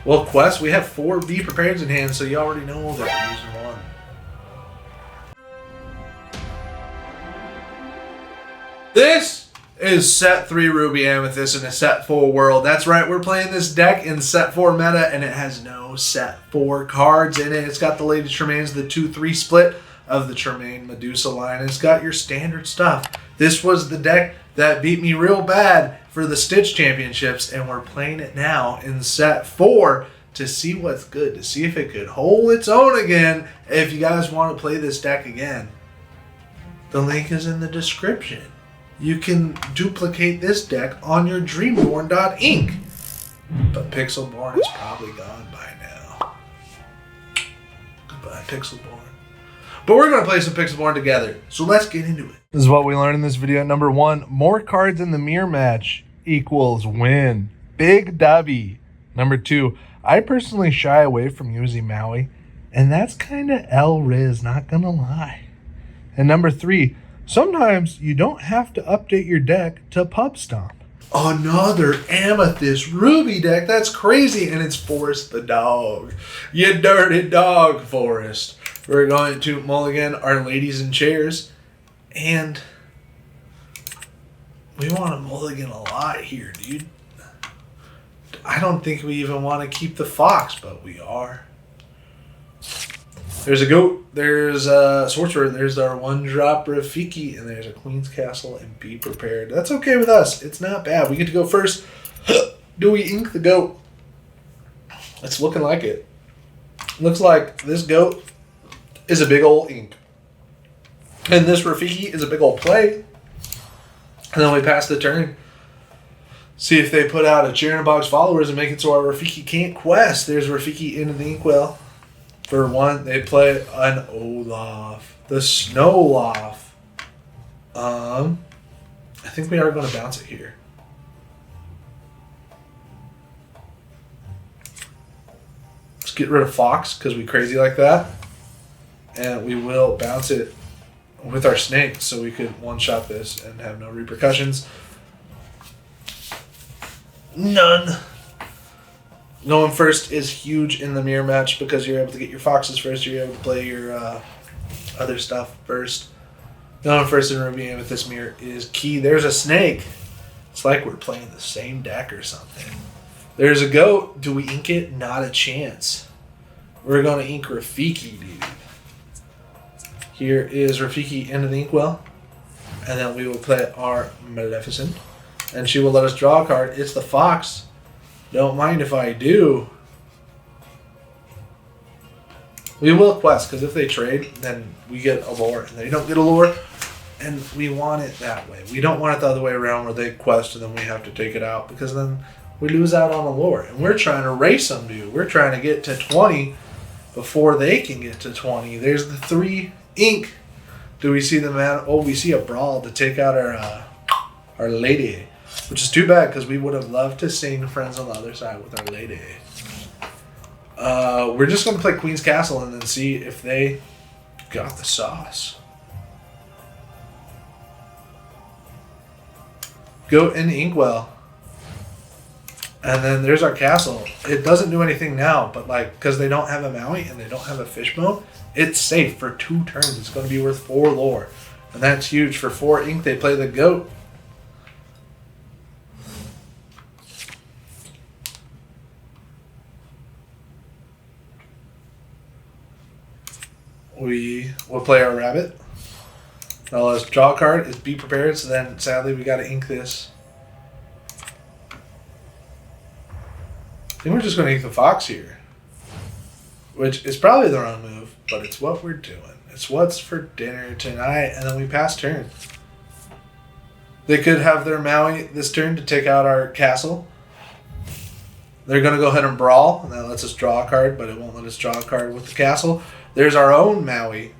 Well, Quest, we have 4 Be Prepared in hand, so you already know that we're using 1. This is set 3 Ruby Amethyst in a set 4 world. That's right, we're playing this deck in set 4 meta, and it has no set 4 cards in it. It's got the latest Tremaines, the 2-3 split of the Tremaine Medusa line. It's got your standard stuff. This was the deck that beat me real bad for the Stitch Championships, and we're playing it now in set 4 to see what's good, to see if it could hold its own again. If you guys want to play this deck again, the link is in the description. You can duplicate this deck on your dreamborn.inc. But Pixelborn is probably gone by now. Goodbye, Pixelborn. But we're going to play some Pixelborn together, so let's get into it. This is what we learned in this video. Number 1, more cards in the mirror match equals win. Big W. Number 2, I personally shy away from using Maui, and that's kind of L-Riz, not going to lie. And number 3, sometimes you don't have to update your deck to Pub Stomp. Another Amethyst Ruby deck. That's crazy. And it's Forrest the dog. You dirty dog, Forrest. We're going to mulligan our ladies in chairs. And we want to mulligan a lot here, dude. I don't think we even want to keep the fox, but we are. There's a goat, there's a sorcerer, there's our 1-drop Rafiki, and there's a Queen's Castle, and Be Prepared. That's okay with us. It's not bad. We get to go first. Do we ink the goat? It's looking like it. Looks like this goat is a big old ink. And this Rafiki is a big old play. And then we pass the turn. See if they put out a Cheer in a Box followers and make it so our Rafiki can't quest. There's Rafiki into the inkwell. For 1, they play an Olaf. The Snowloff. I think we are going to bounce it here. Let's get rid of Fox because we crazy like that. And we will bounce it with our snake so we could one-shot this and have no repercussions. None. Going first is huge in the mirror match because you're able to get your foxes first. You're able to play your other stuff first. Going first in Ruby Amethyst mirror is key. There's a snake. It's like we're playing the same deck or something. There's a goat. Do we ink it? Not a chance. We're going to ink Rafiki, dude. Here is Rafiki into the inkwell. And then we will play our Maleficent. And she will let us draw a card. It's the fox. Don't mind if I do. We will quest, because if they trade, then we get a lore, and they don't get a lore, and we want it that way. We don't want it the other way around where they quest and then we have to take it out, because then we lose out on a lore. And we're trying to race them, dude. We're trying to get to 20 before they can get to 20. There's the 3 ink. Do we see the man? Oh, we see a brawl to take out our lady. Which is too bad because we would have loved to sing Friends on the Other Side with Our Lady. We're just going to play Queen's Castle and then see if they got the sauce. Go in the inkwell. And then there's our castle. It doesn't do anything now, but like because they don't have a Maui and they don't have a Fishbone, it's safe for 2 turns. It's going to be worth 4 lore. And that's huge. For 4 ink, they play the goat. We will play our rabbit. Now let's draw a card. It's Be Prepared. So then, sadly, we got to ink this. I think we're just going to ink the fox here, which is probably the wrong move, but it's what we're doing. It's what's for dinner tonight, and then we pass turn. They could have their Maui this turn to take out our castle. They're going to go ahead and brawl, and that lets us draw a card, but it won't let us draw a card with the castle. There's our own Maui.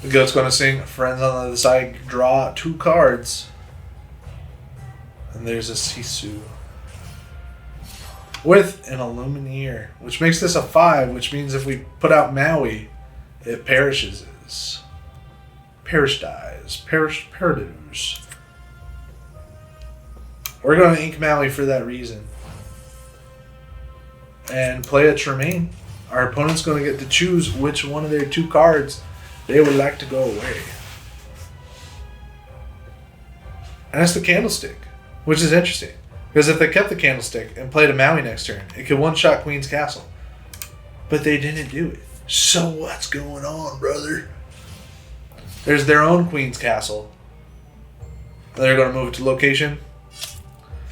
The goat's going to sing Friends on the Other Side, draw 2 cards. And there's a Sisu. With an Illumineer, which makes this a 5, which means if we put out Maui, it perishes. Perish dies. Paradox. We're going to ink Maui for that reason. And play a Tremaine. Our opponent's going to get to choose which one of their 2 cards they would like to go away. And that's the Candlestick, which is interesting. Because if they kept the Candlestick and played a Maui next turn, it could one-shot Queen's Castle. But they didn't do it. So what's going on, brother? There's their own Queen's Castle. They're going to move it to location.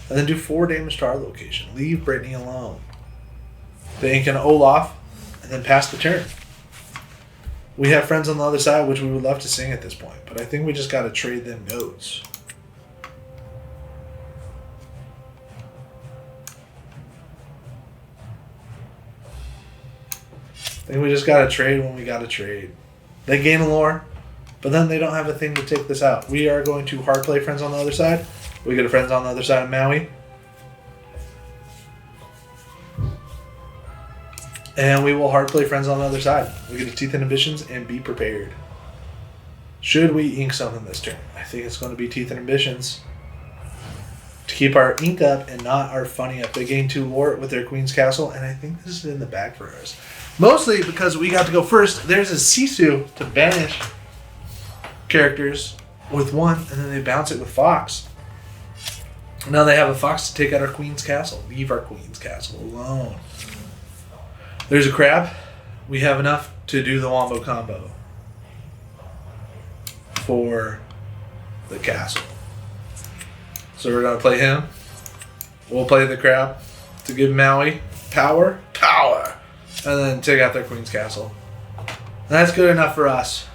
And then do 4 damage to our location. Leave Brittany alone. They ink an Olaf. And then pass the turn. We have friends on the other side, which we would love to sing at this point. But I think we just got to trade them goats. I think we just got to trade when we got to trade. They gain a lore, but then they don't have a thing to take this out. We are going to hard play friends on the other side. We get a friends on the other side of Maui. And we will hard play friends on the other side. We get a Teeth Inhibitions and be prepared. Should we ink something this turn? I think it's going to be Teeth Inhibitions. To keep our ink up and not our funny up. They gain 2 lore with their Queen's Castle, and I think this is in the bag for us. Mostly because we got to go first. There's a Sisu to banish characters with 1, and then they bounce it with Fox. Now they have a Fox to take out our Queen's Castle. Leave our Queen's Castle alone. There's a Crab. We have enough to do the Wombo combo for the castle. So we're going to play him. We'll play the Crab to give Maui power. And then take out their Queen's Castle. And that's good enough for us.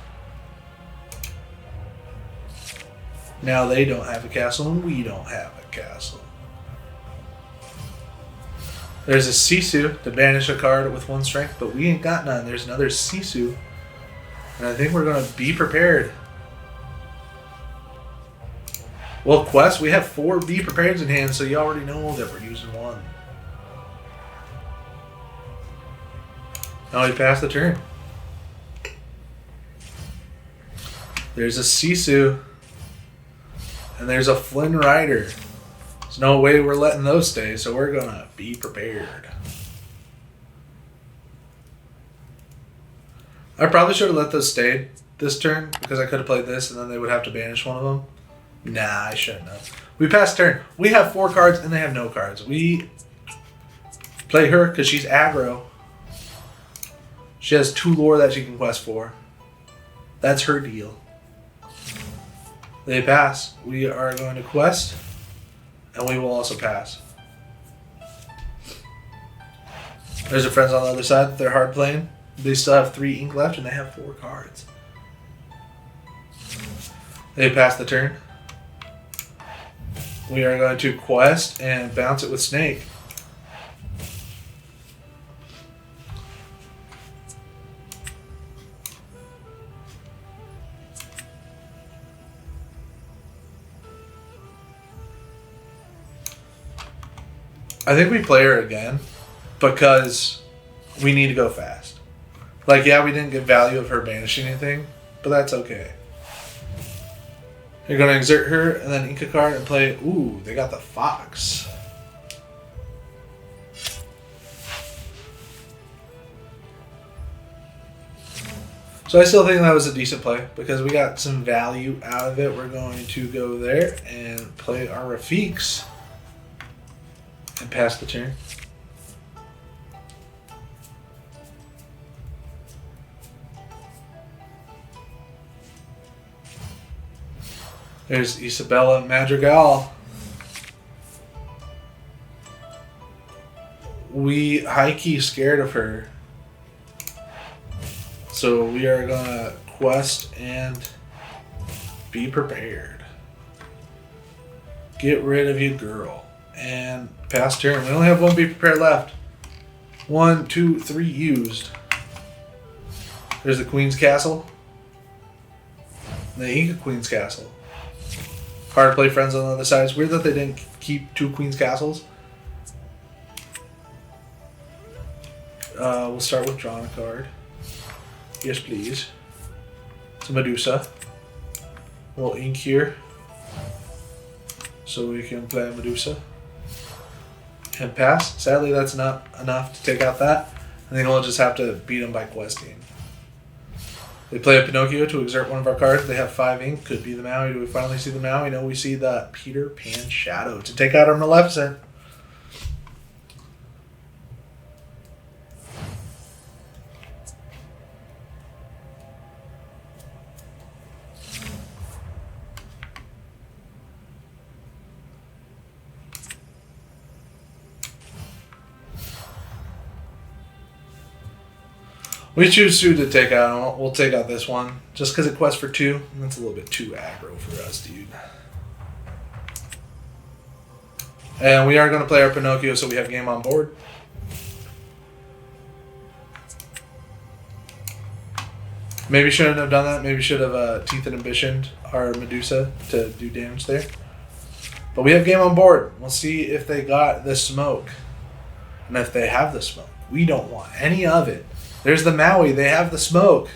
Now they don't have a castle and we don't have a castle. There's a Sisu to banish a card with 1 strength, but we ain't got none. There's another Sisu. And I think we're going to be prepared. Well, Quest, we have 4 be prepared in hand, so you already know that we're using 1. Now we pass the turn. There's a Sisu. And there's a Flynn Rider. There's no way we're letting those stay, so we're going to be prepared. I probably should have let those stay this turn, because I could have played this, and then they would have to banish one of them. Nah, I shouldn't have. We pass turn. We have 4 cards, and they have no cards. We play her, because she's aggro. She has 2 lore that she can quest for. That's her deal. They pass. We are going to quest. And we will also pass. There's a friends on the other side. They're hard playing. They still have 3 ink left and they have 4 cards. They pass the turn. We are going to quest and bounce it with Snake. I think we play her again because we need to go fast. Like, yeah, we didn't get value of her banishing anything, but that's okay. You're going to exert her and then ink a card and play. Ooh, they got the Fox. So I still think that was a decent play because we got some value out of it. We're going to go there and play our Rafiks. And pass the turn. There's Isabella Madrigal. We high-key scared of her. So we are gonna quest and be prepared. Get rid of you, girl. And pass turn. We only have 1 be prepared left. 1, 2, 3 used. There's the Queen's Castle. The ink of Queen's Castle. Hard play friends on the other side. It's weird that they didn't keep 2 Queen's Castles. We'll start with drawing a card. Yes, please. It's a Medusa. We'll ink here. So we can play Medusa. And pass. Sadly, that's not enough to take out that. I think we'll just have to beat them by questing. They play a Pinocchio to exert one of our cards. They have 5 ink. Could be the Maui. Do we finally see the Maui? No, we see the Peter Pan Shadow to take out our Maleficent. We choose Sue to take out. We'll take out this one. Just because it quests for 2. That's a little bit too aggro for us, dude. And we are going to play our Pinocchio, so we have game on board. Maybe shouldn't have done that. Maybe should have Teeth and Ambitioned our Medusa to do damage there. But we have game on board. We'll see if they got the smoke. And if they have the smoke. We don't want any of it. There's the Maui. They have the smoke.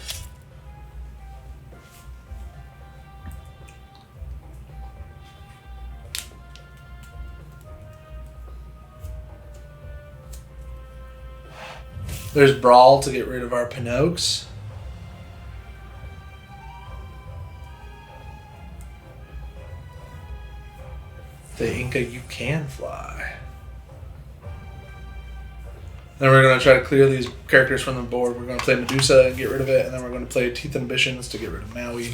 There's Brawl to get rid of our Pinocchs. The Inca, you can fly. Then we're going to try to clear these characters from the board. We're going to play Medusa and get rid of it. And then we're going to play Teeth and Ambitions to get rid of Maui.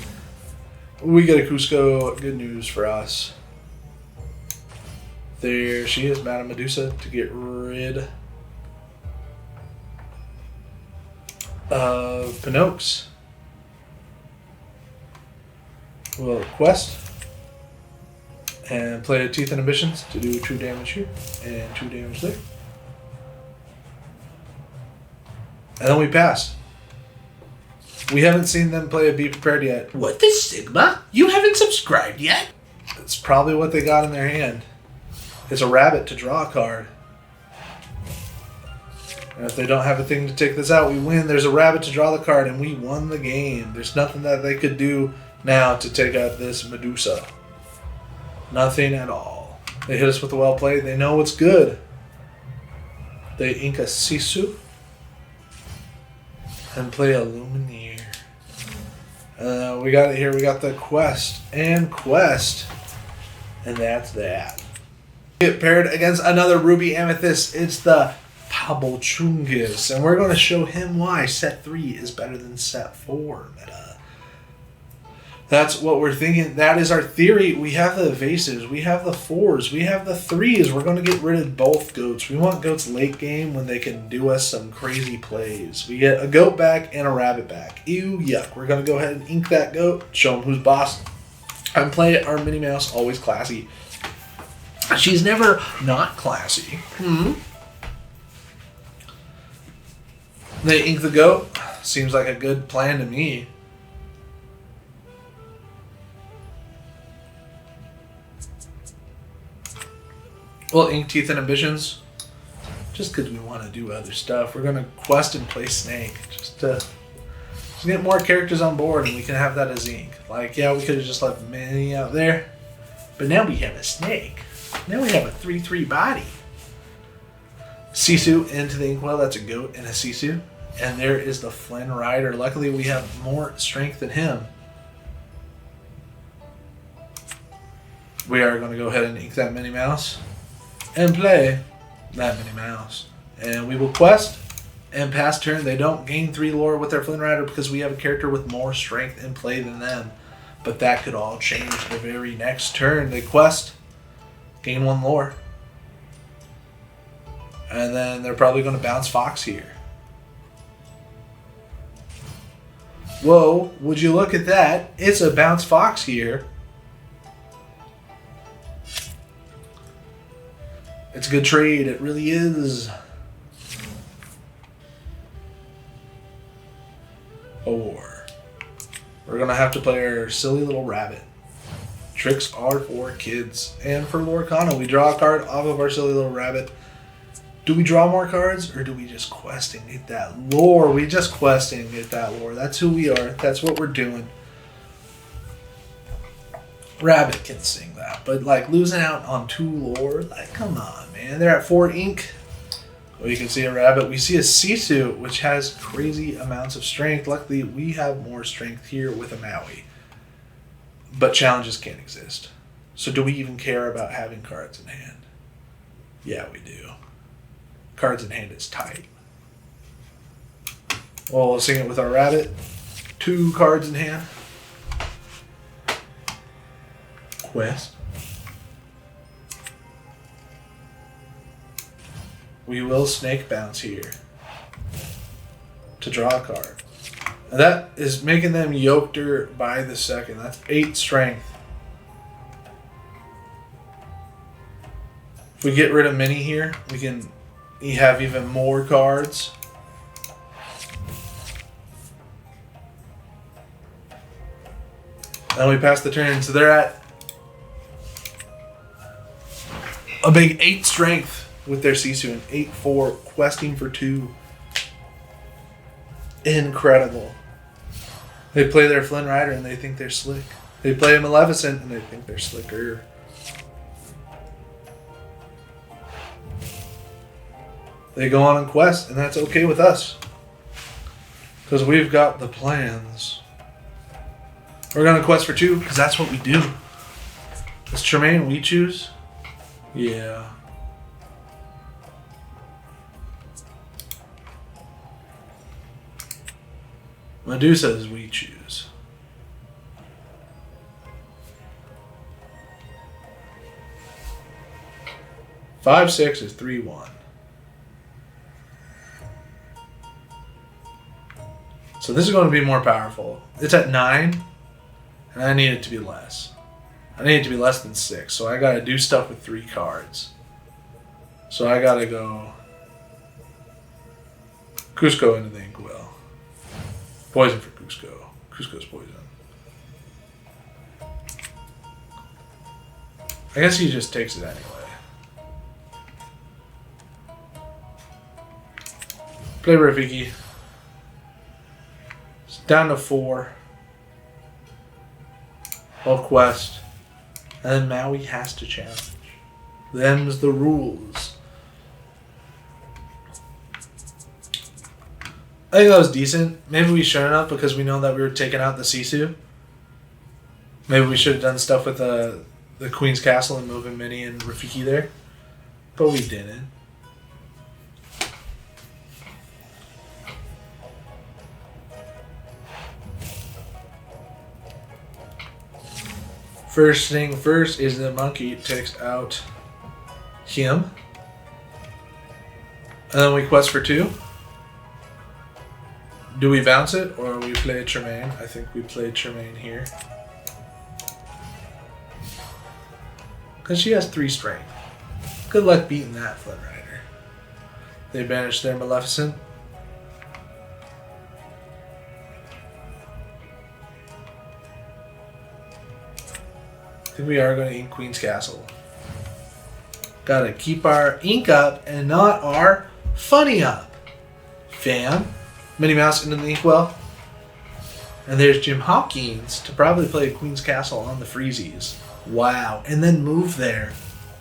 We get a Cusco. Good news for us. There she is, Madame Medusa, to get rid of Pinocchs. We'll quest. And play Teeth and Ambitions to do 2 damage here. And 2 damage there. And then we pass. We haven't seen them play a Be Prepared yet. What the Sigma? You haven't subscribed yet? It's probably what they got in their hand. It's a rabbit to draw a card. And if they don't have a thing to take this out, we win. There's a rabbit to draw the card, and we won the game. There's nothing that they could do now to take out this Medusa. Nothing at all. They hit us with a well played. They know what's good. They ink a Sisu. And play Illumineers. We got it here. We got the quest and quest. And that's that. Get paired against another Ruby Amethyst. It's the Pabochungus. And we're going to show him why set 3 is better than set 4 meta. That's what we're thinking. That is our theory. We have the evasives. We have the 4s. We have the 3s. We're going to get rid of both goats. We want goats late game when they can do us some crazy plays. We get a goat back and a rabbit back. Ew, yuck. We're going to go ahead and ink that goat. Show him who's boss. And play our Minnie Mouse, always classy. She's never not classy. They ink the goat. Seems like a good plan to me. Well, ink Teeth and Ambitions, just because we want to do other stuff. We're going to quest and play Snake, just to get more characters on board, and we can have that as ink. Like, yeah, we could have just left Minnie out there, but now we have a Snake. Now we have a 3/3 body. Sisu into the inkwell, that's a goat and a Sisu. And there is the Flynn Rider. Luckily, we have more strength than him. We are going to go ahead and ink that Minnie Mouse. And play that Minnie Mouse. And we will quest and pass turn. They don't gain 3 lore with their Flynn Rider because we have a character with more strength in play than them. But that could all change the very next turn. They quest, gain 1 lore. And then they're probably going to bounce Fox here. Whoa, would you look at that? It's a bounce Fox here. It's a good trade. It really is. Or we're going to have to play our silly little rabbit. Tricks are for kids. And for Lorcana, we draw a card off of our silly little rabbit. Do we draw more cards, or do we just quest and get that lore? We just quest and get that lore. That's who we are. That's what we're doing. Rabbit can sing that, but like losing out on 2 lore, like come on, man. They're at 4 ink. Well, you can see a rabbit. We see a Sisu, which has crazy amounts of strength. Luckily, we have more strength here with a Maui. But challenges can't exist. So do we even care about having cards in hand? Yeah, we do. Cards in hand is tight. Well, we'll sing it with our rabbit. 2 cards in hand. Quest. We will snake bounce here to draw a card. And that is making them yoked by the second. That's 8 strength. If we get rid of Mini here, we can have even more cards. And we pass the turn, so they're at a big 8 strength with their Sisu and 8-4, questing for 2. Incredible. They play their Flynn Rider and they think they're slick. They play a Maleficent and they think they're slicker. They go on quest, and that's okay with us. Because we've got the plans. We're going to quest for 2, because that's what we do. Is Tremaine we choose? Yeah. Medusa is we choose. Five, 6 is 3-1. So this is going to be more powerful. It's at 9, and I need it to be less. I need it to be less than 6, so I got to do stuff with 3 cards. So I got to go Cusco into the Inkwell. Poison for Cusco. Cusco's poison. I guess he just takes it anyway. Play Rafiki. It's down to 4. Whole quest. And then Maui has to challenge. Them's the rules. I think that was decent. Maybe we shouldn't have because we know that we were taking out the Sisu. Maybe we should have done stuff with the Queen's Castle and moving Minnie and Rafiki there. But we didn't. First thing first is the monkey takes out him. And then we quest for 2. Do we bounce it or we play Tremaine? I think we played Tremaine here. Because she has 3 strength. Good luck beating that Flynn Rider. They banish their Maleficent. I think we are going to ink Queen's Castle. Gotta keep our ink up and not our funny up. Fam. Minnie Mouse into the Inkwell. And there's Jim Hopkins to probably play Queen's Castle on the Freezies. Wow. And then move there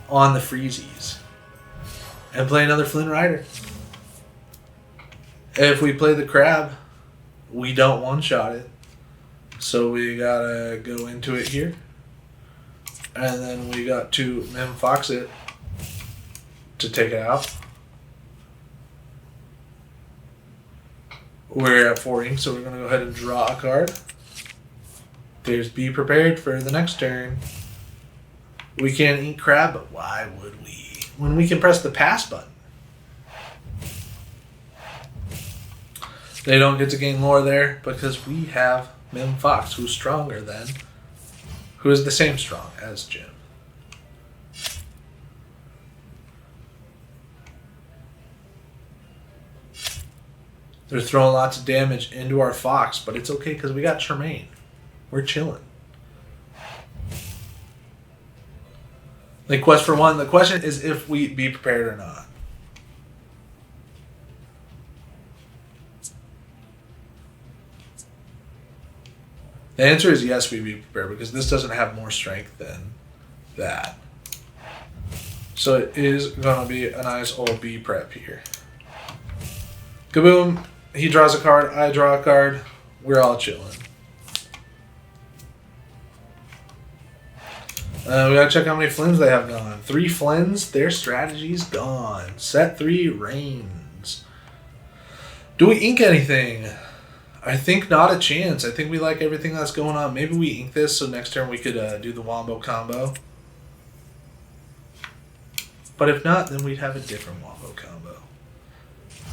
on the Freezies. And play another Flynn Rider. If we play the Crab, we don't one-shot it. So we gotta go into it here. And then we got to Mim Fox it to take it out. We're at 4 ink, so we're going to go ahead and draw a card. There's Be Prepared for the next turn. We can't ink Crab, but why would we? When we can press the pass button. They don't get to gain lore there because we have Mim Fox, who's stronger than, who is the same strong as Jim. They're throwing lots of damage into our Fox, but it's okay because we got Tremaine. We're chilling. Like quest for 1, the question is if we be prepared or not. The answer is yes, we be prepared, because this doesn't have more strength than that. So it is going to be a nice old be prep here. Kaboom. He draws a card. I draw a card. We're all chilling. We gotta check how many Flins they have gone. 3 Flins. Their strategy's gone. Set 3 Reigns. Do we ink anything? I think not a chance. I think we like everything that's going on. Maybe we ink this so next turn we could do the Wombo combo. But if not, then we'd have a different Wombo combo.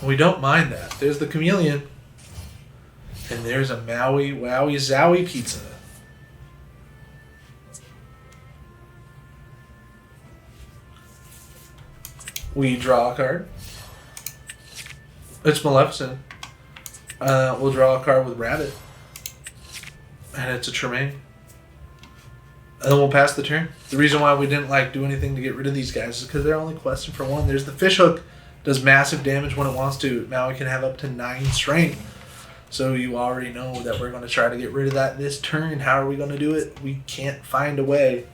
We don't mind that. There's the Chameleon. And there's a Maui Wowie Zowie Pizza. We draw a card. It's Maleficent. We'll draw a card with Rabbit. And it's a Tremaine. And then we'll pass the turn. The reason why we didn't do anything to get rid of these guys is because they're only questing for 1. There's the Fishhook. Does massive damage when it wants to. Maui can have up to 9 strength. So you already know that we're going to try to get rid of that this turn. How are we going to do it? We can't find a way.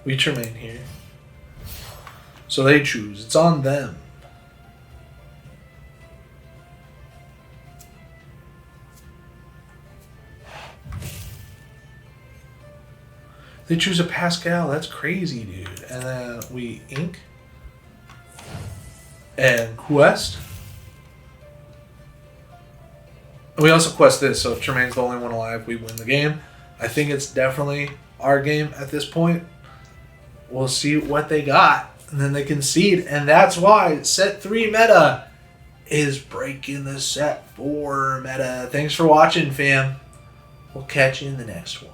We Tremaine here. So they choose. It's on them. They choose a Pascal. That's crazy, dude. And then we ink. And quest. And we also quest this. So if Tremaine's the only one alive, we win the game. I think it's definitely our game at this point. We'll see what they got. And then they concede. And that's why set 3 meta is breaking the set 4 meta. Thanks for watching, fam. We'll catch you in the next one.